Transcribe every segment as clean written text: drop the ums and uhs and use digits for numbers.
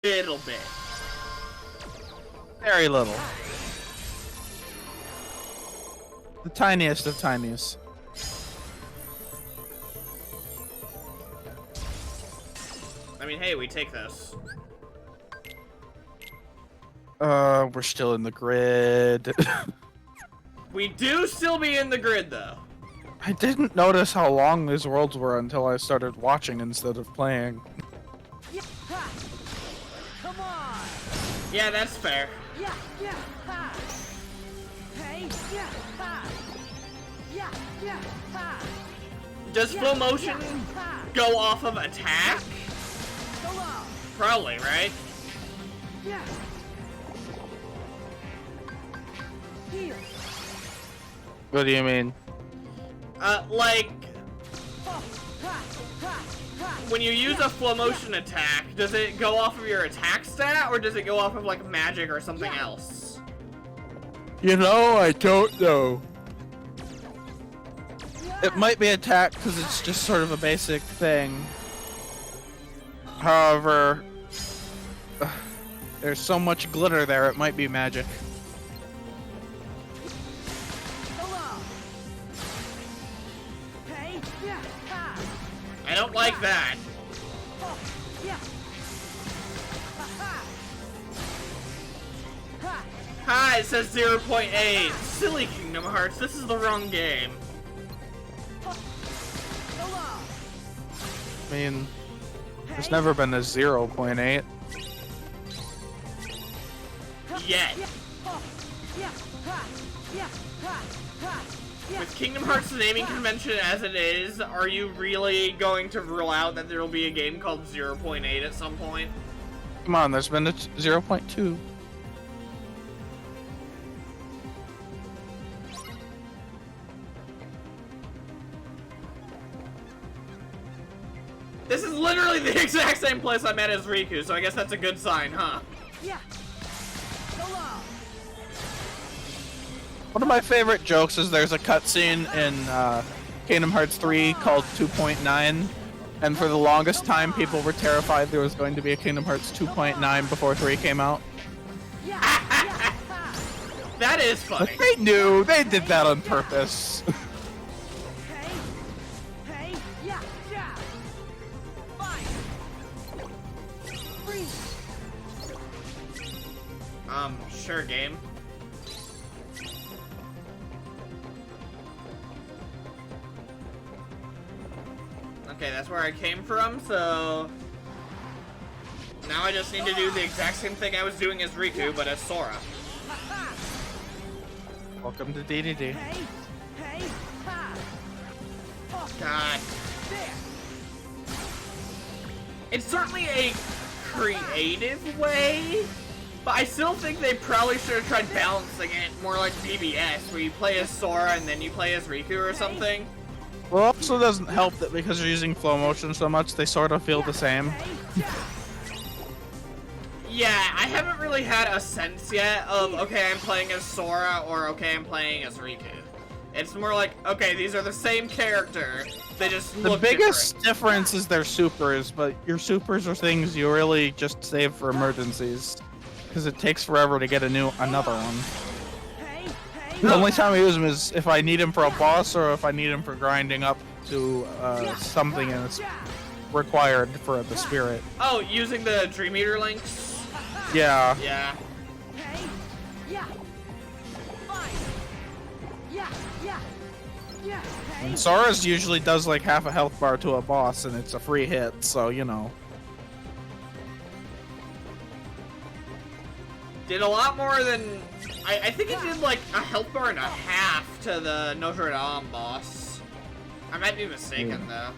little bit. Very little. The tiniest of tiniest. I mean, hey, we take this. We're still in the grid. We do still be in the grid, though. I didn't notice how long these worlds were until I started watching instead of playing. Yeah, ha. Come on. Yeah, that's fair. Yeah, yeah, ha. Hey, yeah, ha. Yeah, yeah, ha. Does Yeah, flow motion yeah, ha. go off of attack? Go on. Probably, right? Yeah. Heal. What do you mean? Like, Oh, ha, ha, ha. when you use a flow motion attack, does it go off of your attack stat, or does it go off of, like, magic or something else? You know, I don't know. It might be attack because it's just sort of a basic thing. However, there's so much glitter there, it might be magic. Go on. Hey, yeah, ha. I don't like that. Oh, yeah. Ha, ha. Ha. Hi, it says 0.8. Silly Kingdom Hearts, this is the wrong game. Go on. I mean, there's never been a 0.8. Yet. Yeah. Oh, yeah, ha. Yeah, ha, ha. Yeah. With Kingdom Hearts naming convention as it is, are you really going to rule out that there will be a game called 0.8 at some point? Come on, there's been a 0.2. This is literally the exact same place I met as Riku, so I guess that's a good sign, huh? Yeah. Go on. One of my favorite jokes is there's a cutscene in Kingdom Hearts 3 called 2.9, and for the longest time people were terrified there was going to be a Kingdom Hearts 2.9 before 3 came out. Yeah. Yeah. Ha. That is But funny. they knew, they did that on purpose. Hey. Hey. Yeah. Yeah. Fine. Freeze. Sure, game. Okay, that's where I came from, so... Now I just need to do the exact same thing I was doing as Riku, but as Sora. Ha ha. Welcome to DDD. Hey. Hey. Ha. Oh, God. there. It's certainly a creative way, but I still think they probably should have tried balancing it more like BBS, where you play as Sora and then you play as Riku or something. Well, it also doesn't help that because you're using flow motion so much, they sort of feel the same. Hey. Yeah. Yeah, I haven't really had a sense yet of, okay, I'm playing as Sora, or okay, I'm playing as Riku. It's more like, okay, these are the same character, they just The look biggest difference is their supers, but your supers are things you really just save for emergencies. Because it takes forever to get another one. Hey. Hey. The only time I use them is if I need him for a boss or if I need him for grinding up to something and it's required for the spirit. Oh, using the Dream Eater links? Yeah. Yeah. Hey. Yeah. Fine. Yeah. Yeah. Yeah. Hey. And Sora's usually does like half a health bar to a boss and it's a free hit, so you know. Did a lot more than... I think it did like a health bar and a half to the Notre Dame boss. I might be mistaken though.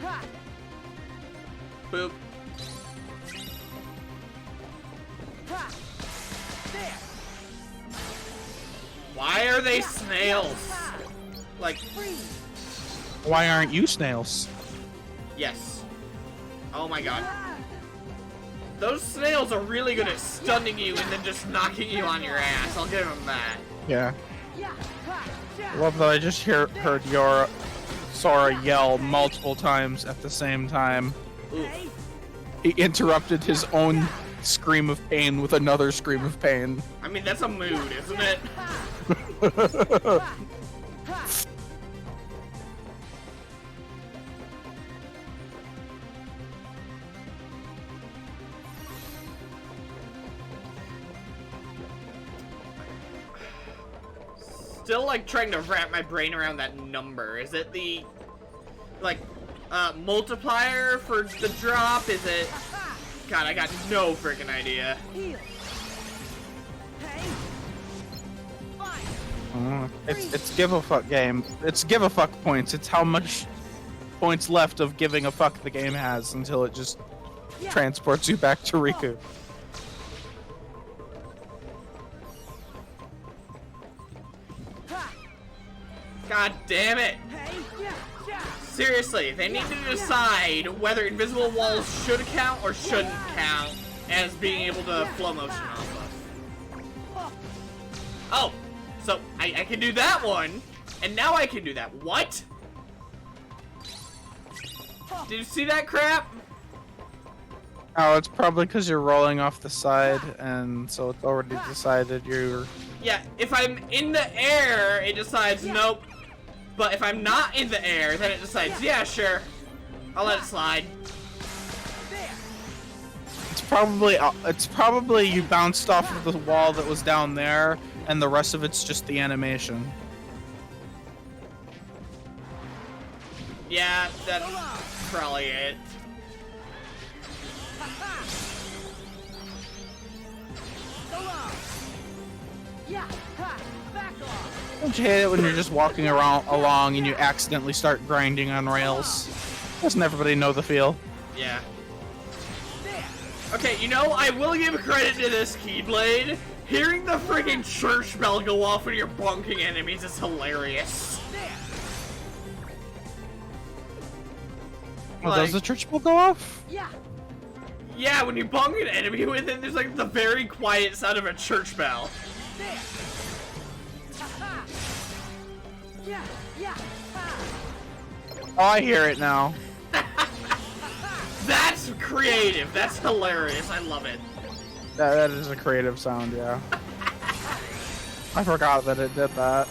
Ha. Boop. Ha. There. Why are they snails? Ha. Like, Freeze. Why aren't you snails? yes. Oh my god. Ha. Those snails are really good at stunning you and then just knocking you on your ass. I'll give them that. Yeah. Yeah. Ha. Yeah. Love that I just heard your Sora yell multiple times at the same time. Oof. Hey. He interrupted his own scream of pain with another scream of pain. I mean, that's a mood, isn't it? Still, like, trying to wrap my brain around that number. Is it the, like, multiplier for the drop? Is it... God, I got no freaking idea. Heal. Hey. Fire. It's give a fuck game. It's give a fuck points. It's how much points left of giving a fuck the game has until it just transports you back to Riku. God damn it! Hey. Yeah. Yeah. Seriously, they need to decide whether invisible walls should count or shouldn't count as being able to flow motion off of. Oh, so I can do that one, and now I can do that. What? Did you see that crap? Oh, it's probably because you're rolling off the side, and so it's already decided you're... Yeah, if I'm in the air, it decides nope. But if I'm not in the air, then it decides, yeah, sure. I'll let it slide. It's probably you bounced off of the wall that was down there, and the rest of it's just the animation. Yeah, that's probably it. Yeah. Back off. Don't you hate it when you're just walking along and you accidentally start grinding on rails? Doesn't everybody know the feel? Yeah. Okay, you know, I will give credit to this Keyblade. Hearing the friggin' church bell go off when you're bonking enemies is hilarious. Oh, does the church bell go off? Yeah. Yeah, when you bonk an enemy with it, there's like the very quiet sound of a church bell. Yeah. Yeah. Oh, I hear it now. That's creative. That's hilarious. I love it. That is a creative sound, yeah. I forgot that it did that.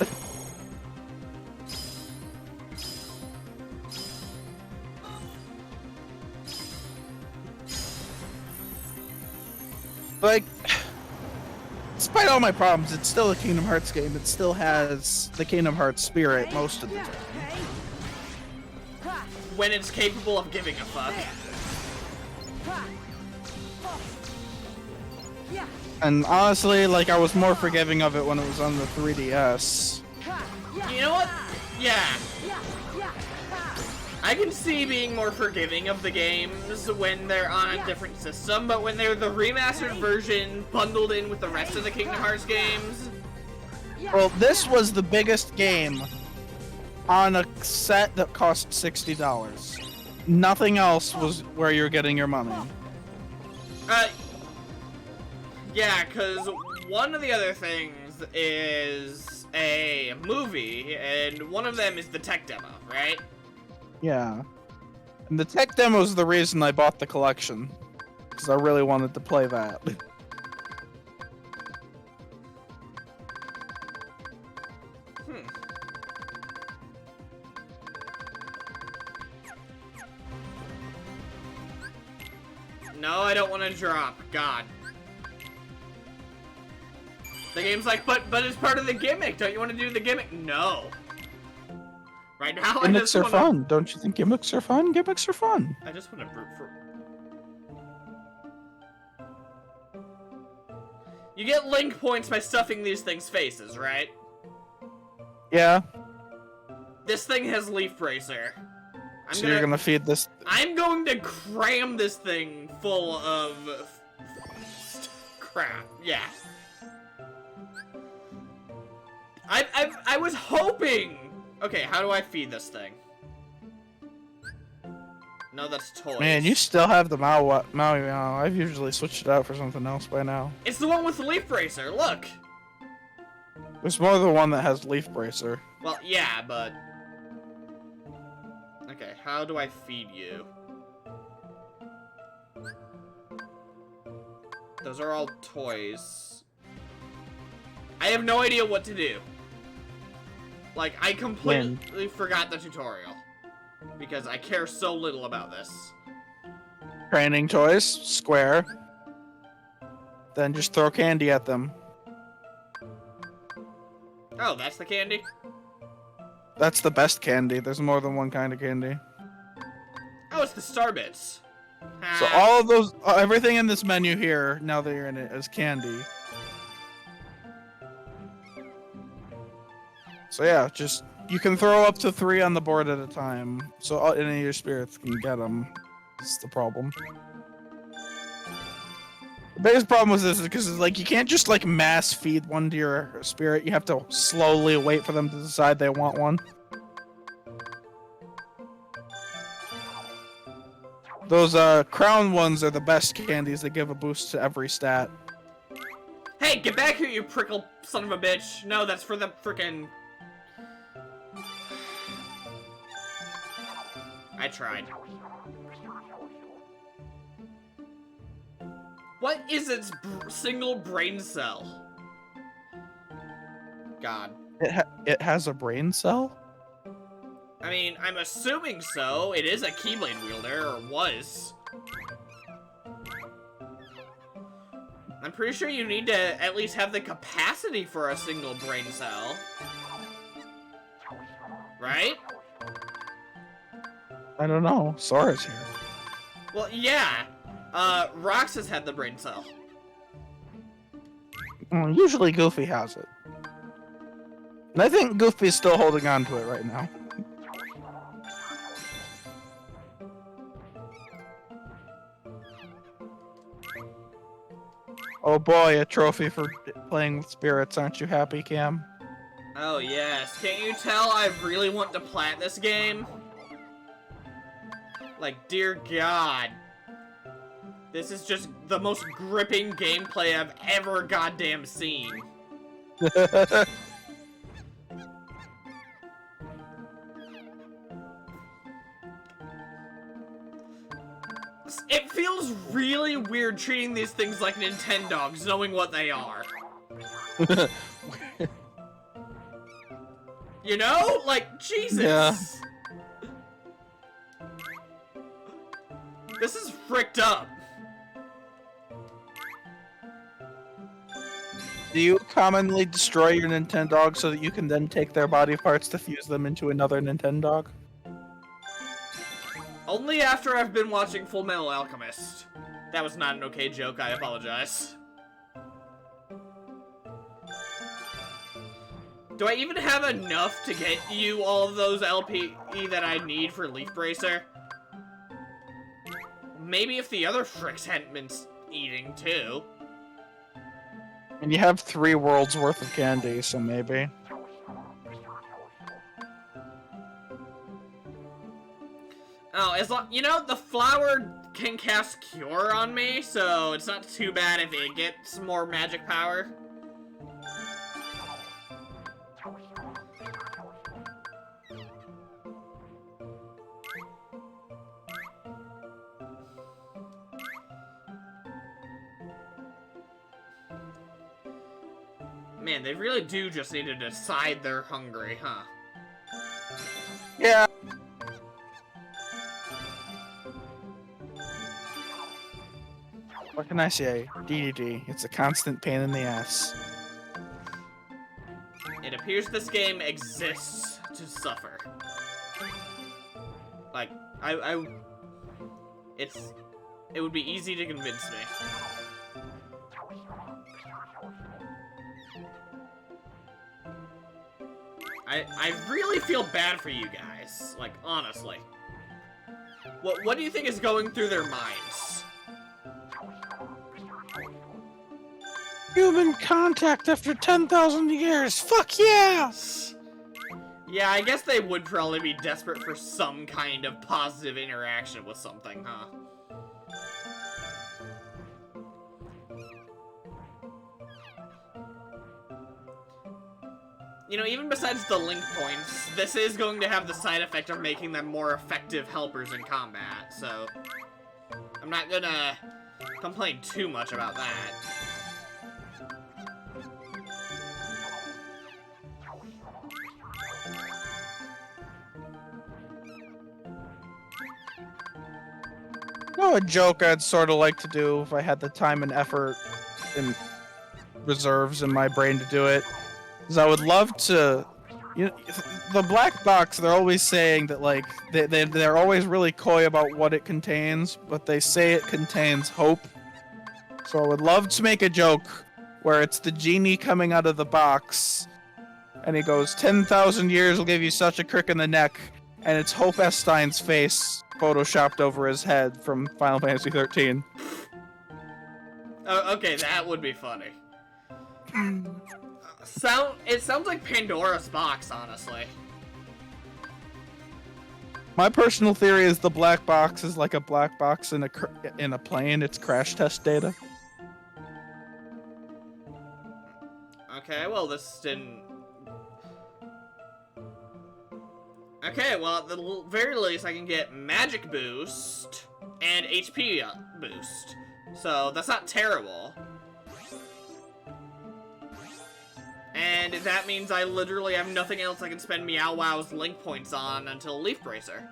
Like, despite all my problems, it's still a Kingdom Hearts game. It still has the Kingdom Hearts spirit most of the time. When it's capable of giving a fuck. And honestly, like, I was more forgiving of it when it was on the 3DS. You know what? Yeah. I can see being more forgiving of the games when they're on a different system, but when they're the remastered version bundled in with the rest of the Kingdom Hearts games... Well, this was the biggest game on a set that cost $60. Nothing else was where you're getting your money. Yeah, because one of the other things is a movie, and one of them is the tech demo, right? Yeah. And the tech demo is the reason I bought the collection. Because I really wanted to play that. No, I don't want to drop. God. The game's like, but it's part of the gimmick. Don't you want to do the gimmick? No. Right now, Gimmicks are fun. Don't you think gimmicks are fun? Gimmicks are fun. I just want to brute for... You get link points by stuffing these things' faces, right? Yeah. This thing has Leaf Bracer. You're gonna feed this... I'm going to cram this thing full of... crap. Yeah. I was hoping... Okay, how do I feed this thing? No, that's toys. Man, you still have the Maui Meow. I've usually switched it out for something else by now. It's the one with the Leaf Bracer, look! There's more than one that has Leaf Bracer. Well, yeah, but... Okay, how do I feed you? Those are all toys. I have no idea what to do. Like, I completely forgot the tutorial. Because I care so little about this. Training toys, square. Then just throw candy at them. Oh, that's the candy? That's the best candy. There's more than one kind of candy. Oh, it's the Star Bits. So all of those, everything in this menu here, now that you're in it, is candy. So yeah, just, you can throw up to 3 on the board at a time. So any of your spirits can get them. That's the problem. The biggest problem with this is because like you can't just like mass feed one to your spirit. You have to slowly wait for them to decide they want one. Those crown ones are the best candies. They give a boost to every stat. Hey, get back here, you prickle son of a bitch. No, that's for the frickin'... I tried. What is its single brain cell? God. It has a brain cell? I mean, I'm assuming so. It is a Keyblade wielder, or was. I'm pretty sure you need to at least have the capacity for a single brain cell. Right? I don't know. Sora's here. Well, yeah. Roxas had the brain cell. Usually Goofy has it. And I think Goofy's still holding on to it right now. Oh boy, a trophy for playing with spirits. Aren't you happy, Cam? Oh, yes. Can't you tell I really want to plat this game? Like, dear God. This is just the most gripping gameplay I've ever goddamn seen. It feels really weird treating these things like Nintendogs, knowing what they are. You know? Like, Jesus! Yeah. This is fricked up. Do you commonly destroy your Nintendog so that you can then take their body parts to fuse them into another Nintendog? Only after I've been watching Full Metal Alchemist. That was not an okay joke, I apologize. Do I even have enough to get you all of those LPE that I need for Leaf Bracer? Maybe if the other fricks hadn't been eating too. And you have 3 worlds worth of candy, so maybe. Oh, as long, you know, the flower can cast Cure on me, so it's not too bad if it gets more magic power. Man, they really do just need to decide they're hungry, huh? Yeah. What can I say? DDD. It's a constant pain in the ass. It appears this game exists to suffer. Like, it would be easy to convince me. I really feel bad for you guys, like, honestly. What do you think is going through their minds? Human contact after 10,000 years. Fuck yeah! Yeah, I guess they would probably be desperate for some kind of positive interaction with something, huh? You know, even besides the link points, this is going to have the side effect of making them more effective helpers in combat, so... I'm not gonna complain too much about that. You know, a joke I'd sort of like to do if I had the time and effort and reserves in my brain to do it is I would love to. You know, the black box, they're always saying that, like, they're always really coy about what it contains, but they say it contains hope. So I would love to make a joke where it's the genie coming out of the box, and he goes, 10,000 years will give you such a crick in the neck, and it's Hope Estein's face photoshopped over his head from Final Fantasy 13. Oh, okay, that would be funny. It sounds like Pandora's box, honestly. My personal theory is the black box is like a black box in a plane. It's crash test data. Okay, well, this didn't... Okay, well, at the very least, I can get magic boost and HP boost. So, that's not terrible. And that means I literally have nothing else I can spend Meow Wow's link points on until Leaf Bracer.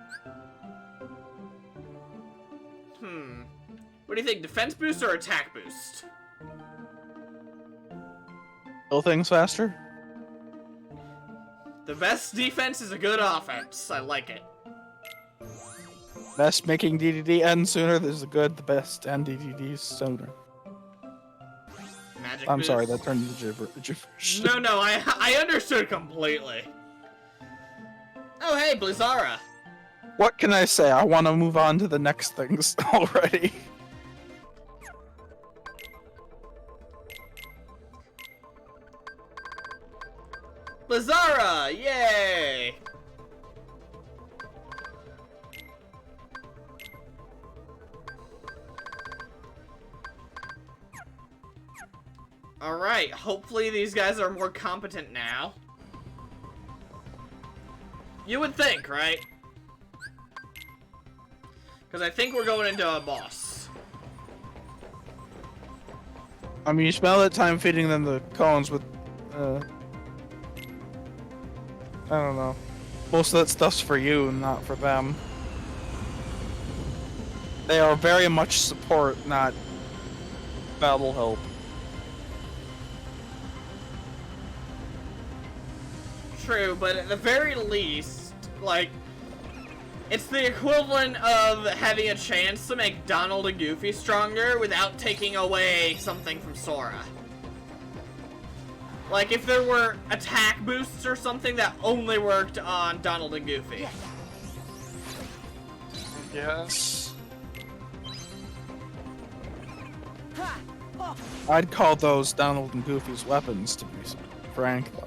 What do you think, defense boost or attack boost? Kill things faster? The best defense is a good offense. I like it. Best making DDD end sooner is the good, the best end DDD sooner. Magic I'm boost. sorry, that turned into gibberish. No, I understood completely. Oh, hey, Blizzara. What can I say? I want to move on to the next things already. Blizzara! Yay! Alright, hopefully these guys are more competent now. You would think, right? Because I think we're going into a boss. I mean, you spend all that time feeding them the cones with, I don't know. Most of that stuff's for you, not for them. They are very much support, not battle help. True, but at the very least, like, it's the equivalent of having a chance to make Donald and Goofy stronger without taking away something from Sora. Like, if there were attack boosts or something that only worked on Donald and Goofy. Yes. I'd call those Donald and Goofy's weapons, to be frank, though.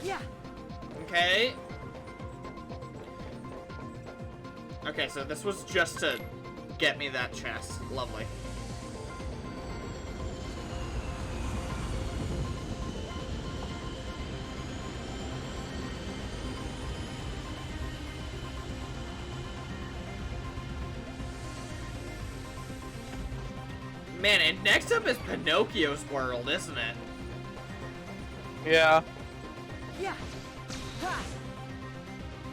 Yeah. Okay. Okay, so this was just to get me that chest. Lovely. Man, and next up is Pinocchio's world, isn't it? Yeah. Yeah. Ha.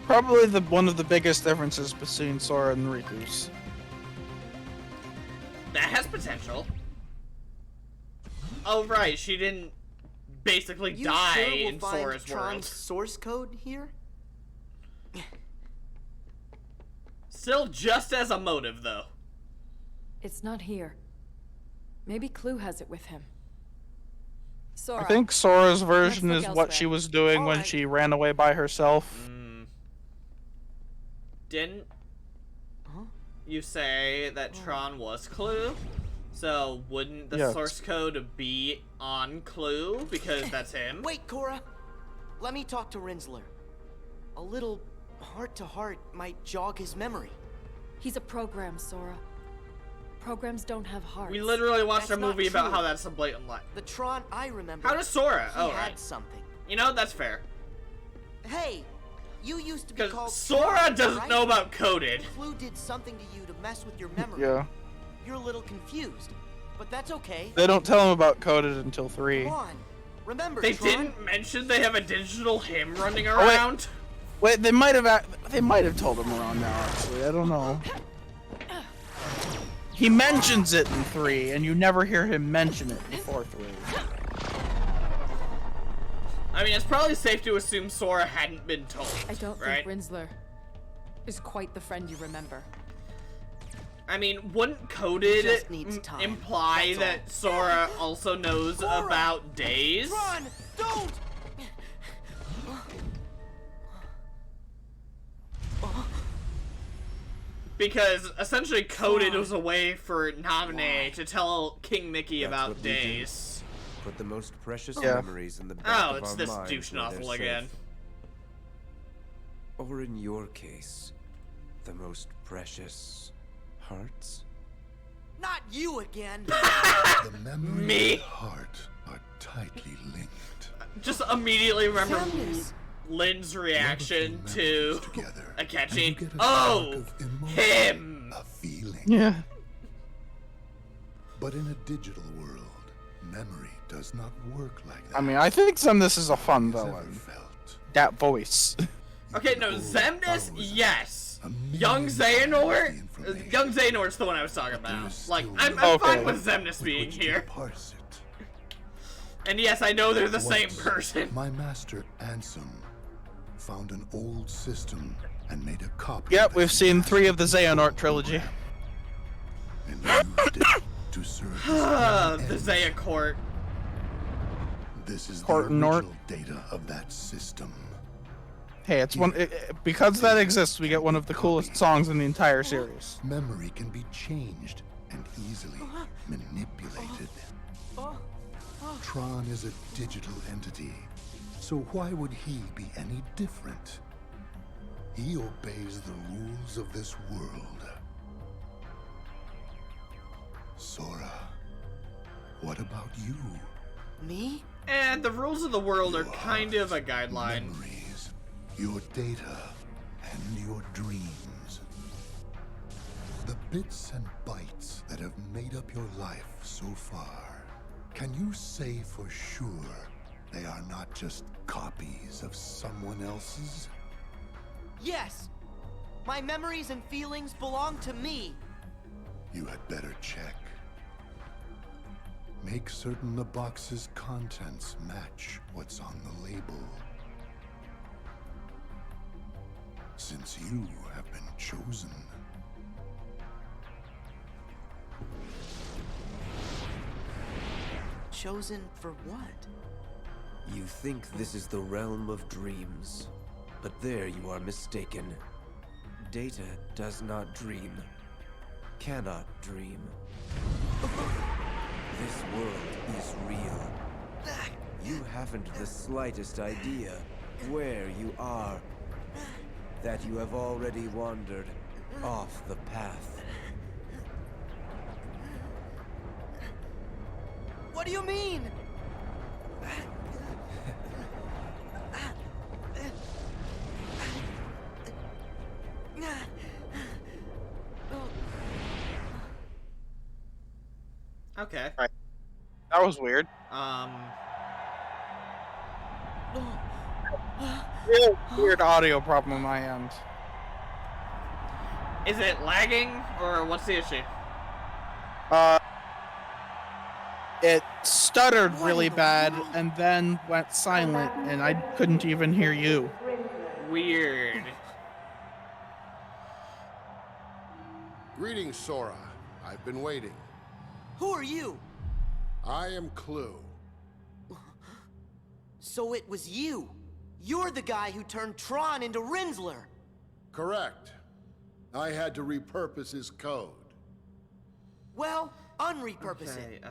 Probably one of the biggest differences between Sora and Riku's. That has potential. Oh, right, she didn't basically You die sure we'll in find Sora's world. Tron's source code here? Still just as a motive, though. It's not here. Maybe Clue has it with him. Sora. I think Sora's version Let's is look what she elsewhere. was doing when Alright. she ran away by herself. Didn't Huh? you say that Tron was Clue? So wouldn't the Yes. source code be on Clue because that's him? Wait, Cora. Let me talk to Rinzler. A little heart-to-heart might jog his memory. He's a program, Sora. Programs don't have hearts. We literally watched That's a not movie about true. how that's a blatant lie. The Tron I remember. How does Sora? He Oh, had right. something. You know, that's fair. Hey, you used to be Because called Sora Tron, doesn't right? know about coded. Clue did something to you to mess with your memory. Yeah. you're a little confused. But that's okay. They don't tell him about coded until 3. Come on. Remember, They Tron? didn't mention they have a digital him running wait. around. Wait, they might have told him around now. Actually, I don't know. He mentions it in 3, and you never hear him mention it before 3. I mean, it's probably safe to assume Sora hadn't been told, I don't right? think Rinzler is quite the friend you remember. I mean, wouldn't Coded just needs time, imply that's that Sora also knows Sora! about Days? Tron, don't! Because essentially Coded was a way for Naminé to tell King Mickey That's about what we do. Days. Put the most precious Yeah. memories in the back Oh, of it's our this minds douche where they're novel safe. again. Or in your case, the most precious hearts? Not you again! The memory Me? and the heart are tightly linked. Just immediately remember Samus. Lynn's Rub a reaction few to memories together, a and you catching. get a Oh, spark of emotion, him! a feeling. Yeah. But in a digital world, memory does not work like that. I mean, I think Zemnis is a fun Has ever villain. felt. That voice. Okay, no, Behold, Zemnis, I was yes. a million Young miles Xehanort? the information. Young Xehanort's the one I was talking But there about. is Like, still I'm no fine Okay. with Zemnis with being which to here. parse it. And yes, I know they're the same Once, person. My master Ansem found an old system and made a copy. Yep, of we've its seen 3 of the master Xehanort trilogy. and used it to serve his Ah, own the ends. Zaya Court. This is the Court Nort. original data of that system. Hey, it's one because that exists. We get one of the coolest songs in the entire series. Memory can be changed and easily manipulated. Tron is a digital entity, so why would he be any different? He obeys the rules of this world. Sora, what about you? Me? And the rules of the world are kind of a guideline. Memories, your data, and your dreams. The bits and bytes that have made up your life so far. Can you say for sure they are not just copies of someone else's? Yes! My memories and feelings belong to me! You had better check. Make certain the box's contents match what's on the label. Since you have been chosen. Chosen for what? You think this is the realm of dreams, but there you are mistaken. Data does not dream, cannot dream. This world is real. You haven't the slightest idea where you are, that you have already wandered off the path. What do you mean? Okay. That was weird. Real weird audio problem on my end. Is it lagging, or what's the issue? It stuttered What really in the bad world? and then went silent, and I couldn't even hear you. Weird. Greetings, Sora. I've been waiting. Who are you? I am Clue. So it was you. You're the guy who turned Tron into Rinzler. Correct. I had to repurpose his code. Well, unrepurpose Okay, it.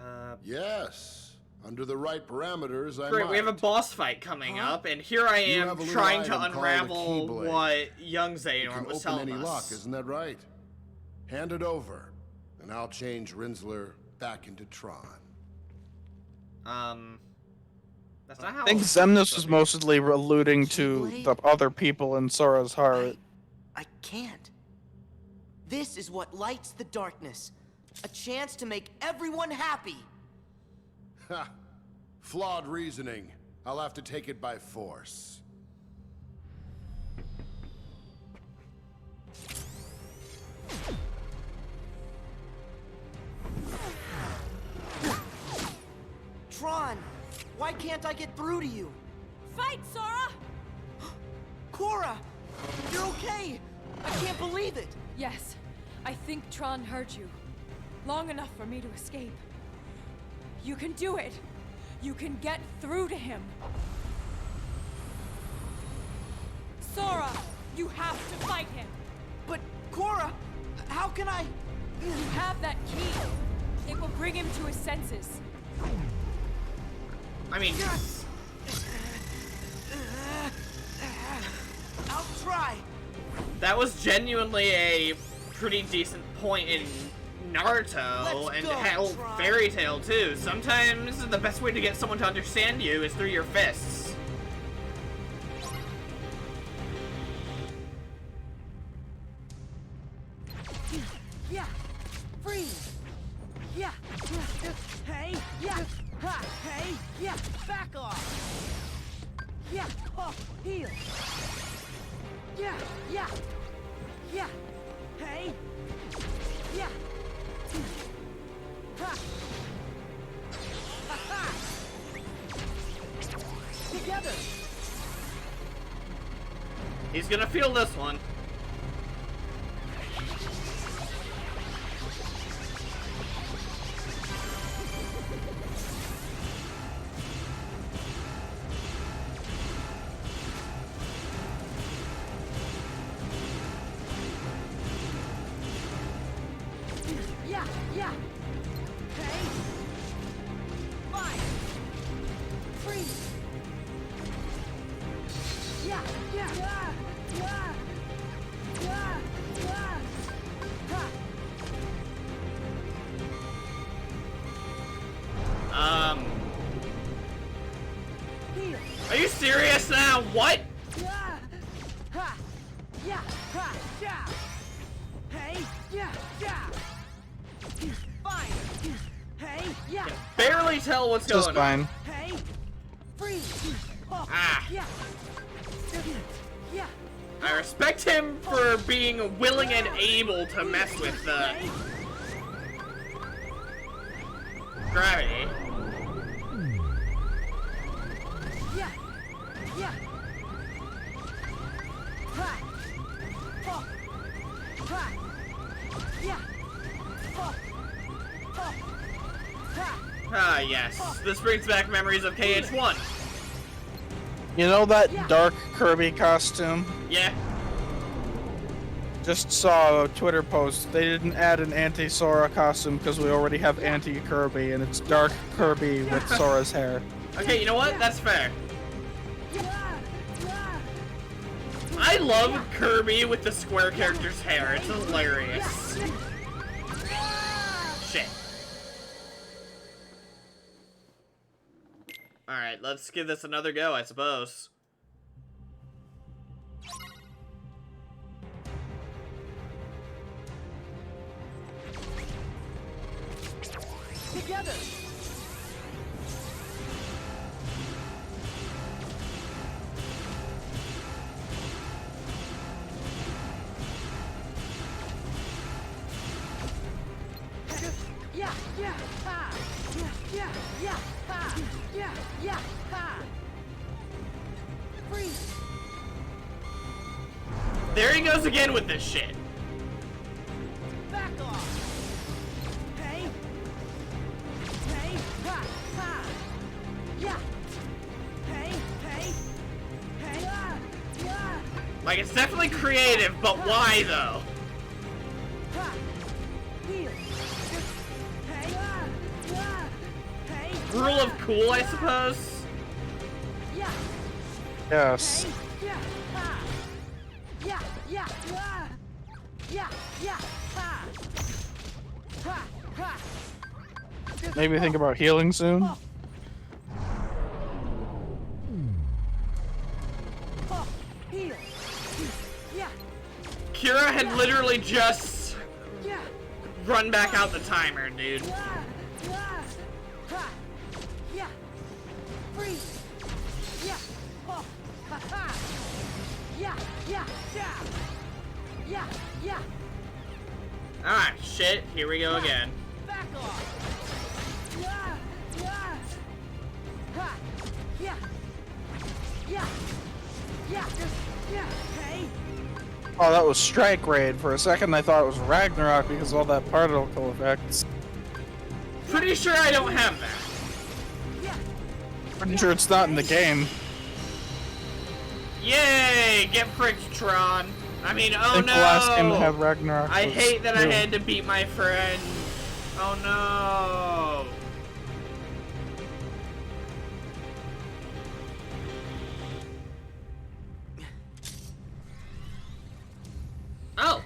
Yes. Under the right parameters, I Great, might. we have a boss fight coming up, and here I You am have a little trying to item called a unravel Keyblade. what young You Xehanort can was open telling any us. lock, isn't that right? Hand it over, and I'll change Rinzler back into Tron. That's not how. I think Zemnis was mostly alluding to Keyblade? the other people in Sora's heart. I can't. This is what lights the darkness. A chance to make everyone happy. Ha! Flawed reasoning. I'll have to take it by force. Tron, why can't I get through to you? Fight, Sora! Cora, you're okay. I can't believe it. Yes, I think Tron hurt you. Long enough for me to escape. You can do it. You can get through to him. Sora, you have to fight him. But Cora, how can I? You have that key. It will bring him to his senses. I mean, Yes. I'll try. that was genuinely a pretty decent point in Naruto Let's and go, hell, Tron. Fairy Tail too. Sometimes the best way to get someone to understand you is through your fists. Yeah. Freeze. Yeah. Hey. Yeah. Ha. Hey. Yeah. Back off. Yeah. Oh. Heal. Yeah. Yeah. Yeah. Hey. Yeah. Ha. Ha ha. Together. He's gonna feel this one. Yeah. Yeah. Hey. Fire. Freeze. Yeah. Yeah. Yeah. Yeah. Yeah. Yeah. Ha. Heal. Are you serious now? What? Yeah. Ha. Yeah. Ha. Yeah. Hey. Yeah. Yeah. Fire. Hey. Yeah. Barely tell what's Just going fine. on. Hey. Freeze. Oh. Ah. Yeah. Yeah. I respect him for being willing and able to mess with Hey. gravity. Yeah. Yeah. Ha. Oh. Ha. Yeah. Oh. Oh. Ha. Ah, yes. This brings back memories of KH1. You know that dark Kirby costume? Yeah. Just saw a Twitter post. They didn't add an anti-Sora costume because we already have anti-Kirby, and it's dark Kirby with Sora's hair. Okay, you know what? That's fair. Yeah. Yeah. I love Kirby with the square character's hair. It's hilarious. Shit. Alright, let's give this another go, I suppose. Together. Yeah, yeah, ha. Yeah, yeah, yeah, ha. Yeah, yeah, ha. Freeze. There he goes again with this shit. Back off. Hey. Hey, ha, ha. Yeah. Hey, hey. Hey, ah, yeah. Like, it's definitely creative, but why, though? Ha. Heal. Hey, ah, yeah. Hey. Rule of cool, I suppose? Yeah. Yes. Hey. Yeah. Ha. Yeah. Yeah. Yeah. Yeah. Yeah. Ha. Ha. Ha. Maybe think about healing soon. Oh. Oh. Heal. Yeah. Kira had literally just Yeah. run back out the timer, dude. Yeah. Freeze. Yeah. Oh. Ha ha. Yeah. Yeah. Yeah. Yeah. Ah, shit. Here we go again. Back off. Yeah. Yeah. Ha. Yeah. Yeah. Yeah. Yeah. Hey. Oh, that was Strike Raid. For a second, I thought it was Ragnarok because of all that particle effects. Pretty sure I don't have that. Pretty sure it's not in the game. Yay! Get fricked, Tron. I mean, I oh think no! the last game to have Ragnarok I was hate that I 2. had to beat my friend. Oh no! Oh!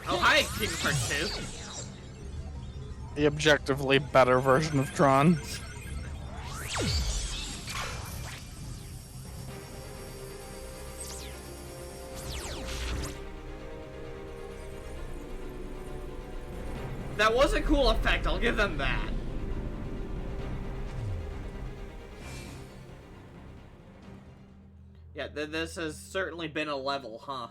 Oh, hi, Kingdom Hearts 2. The objectively better version of Tron. That was a cool effect, I'll give them that. Yeah, this has certainly been a level, huh?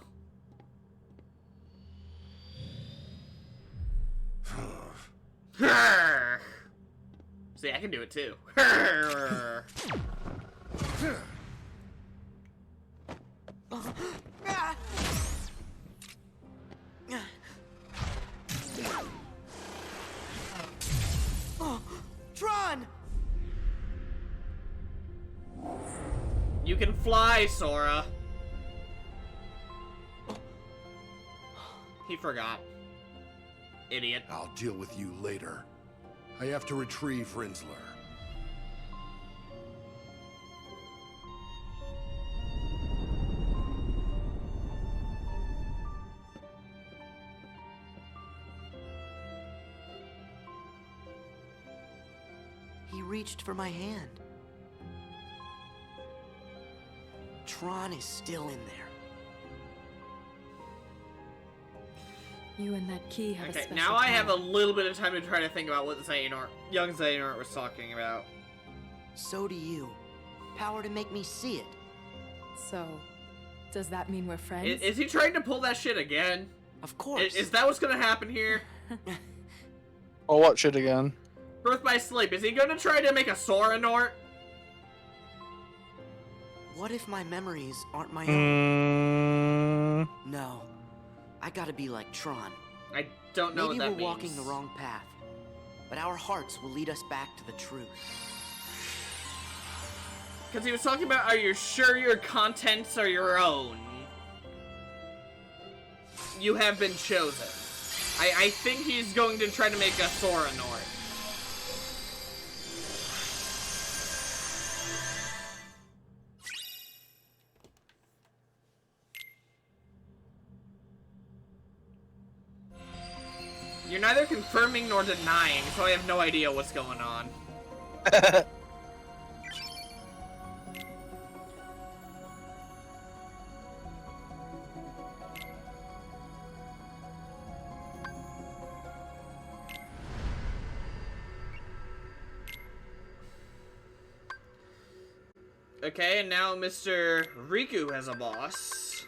See, I can do it too. Oh, Tron! You can fly, Sora. He forgot. Idiot. I'll deal with you later. I have to retrieve Rinzler. He reached for my hand. Tron is still in there. You and that key have a Okay, special now I have a power. little bit of time to try to think about what young Xehanort was talking about. So do you. Power to make me see it. So, does that mean we're friends? Is he trying to pull that shit again? Of course. Is that what's gonna happen here? Oh, what shit again? Birth by Sleep, is he gonna try to make a Sora Nort? What if my memories aren't my own? Mm, No. I gotta be like Tron. I don't know Maybe what that we're means. walking the wrong path, but our hearts will lead us back to the truth. Because he was talking about, are you sure your contents are your own? You have been chosen. I think he's going to try to make a Sora Nort. You're neither confirming nor denying, so I have no idea what's going on. Okay, and now Mr. Riku has a boss.